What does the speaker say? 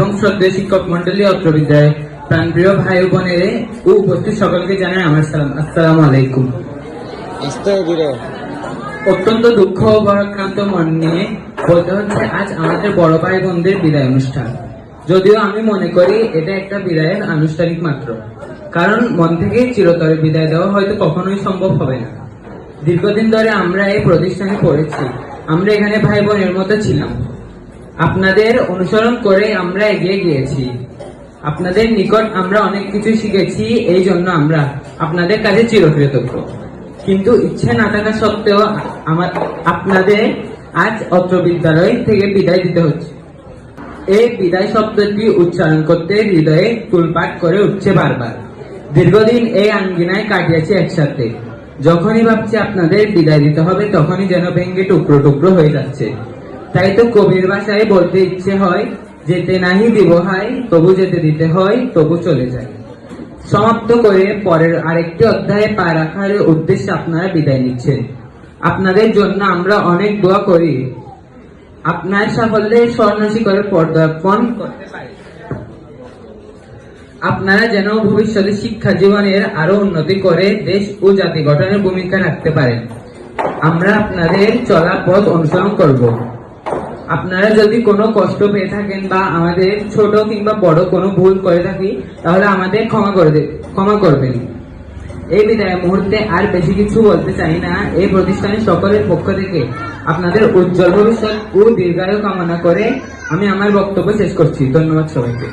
এবং শ্রদ্ধেয় শিক্ষক মন্ডলী, অত্র বিদ্যালয়ের প্রাণপ্রিয় ভাই ও বোনেরে ও উপস্থিত সকলকে জানাই আমার সালাম। আসসালামু আলাইকুম। অত্যন্ত দুঃখ ও ভারাক্রান্ত মন নিয়ে বলতে হচ্ছে আজ আমাদের বড় ভাই বোনদের বিদায় অনুষ্ঠান। যদিও আমি মনে করি এটা একটা বিদায়ের আনুষ্ঠানিক মাত্র, কারণ মন থেকে চিরতরে বিদায় দেওয়া হয়তো কখনোই সম্ভব হবে না। দীর্ঘদিন ধরে আমরা এই প্রতিষ্ঠানে পড়েছি, আমরা এখানে ভাই বোনের মতো ছিলাম। আপনাদের অনুসরণ করে আমরা এগিয়ে গিয়েছি, আপনাদের নিকট আমরা অনেক কিছু শিখেছি। এই জন্য আমরা আপনাদের কাছে চিরকৃতজ্ঞ। কিন্তু ইচ্ছে না থাকা সত্ত্বেও আপনাদের আজ অত্র বিদ্যালয় থেকে বিদায় দিতে হচ্ছে। এই বিদায় শব্দটি উচ্চারণ করতে হৃদয়ে তুলপাট করে উঠছে বারবার। দীর্ঘদিন এই আঙ্গিনায় কাটিয়েছি একসাথে। যখনই ভাবছি আপনাদের বিদায় দিতে হবে, তখনই যেন ভেঙ্গে টুকরো টুকরো হয়ে যাচ্ছে। তাই তো কবির ভাষায় বলতে ইচ্ছে হয়, যেতে নাহি দিব হাই, তবু যেতে দিতে হয়, তবু চলে যায়। সমাপ্ত করে পরের আরেকটি অধ্যায়ে পা রাখার উদ্দেশ্যে আপনারা বিদায় নিচ্ছেন। আপনাদের জন্য আমরা অনেক দোয়া করি, আপনার সাফল্যের স্বর্ণ শিখরে পদার্পণ করতে পারি। আপনারা যেন ভবিষ্যতে শিক্ষা জীবনের আরো উন্নতি করে দেশ ও জাতি গঠনের ভূমিকা রাখতে পারেন। আমরা আপনাদের চলা পথ অনুসরণ করব। আপনারা যদি কোনো কষ্ট পেয়ে থাকেন বা আমাদের ছোট কিংবা বড় কোনো ভুল করে থাকি, তাহলে আমাদের ক্ষমা করবেন। এই বিদায় মুহূর্তে আর বেশি কিছু বলতে চাই না। এই প্রতিষ্ঠানের সকলের পক্ষ থেকে আপনাদের উজ্জ্বল ভবিষ্যৎ ও দীর্ঘায়ু কামনা করে আমি আমার বক্তব্য শেষ করছি। ধন্যবাদ সবাইকে।